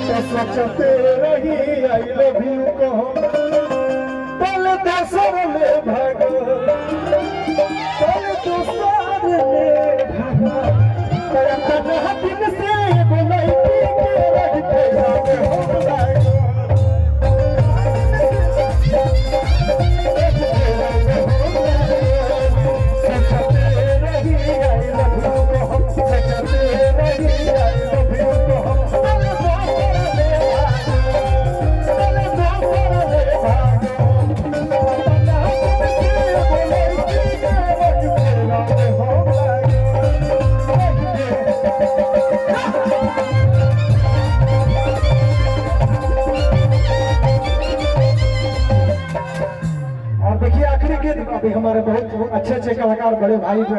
सोचते रही I love you कहो पल दसर में भागो पल दसर में भागो तेरा तन्हा दिन से बोलाई के रहते जाते हो जाएगा सोचते रही आई लव यू कहो सोचते रही आई लव यू कहो और देखिए आखिरी गीत अभी हमारे बहुत अच्छे अच्छे कलाकार बड़े भाई जो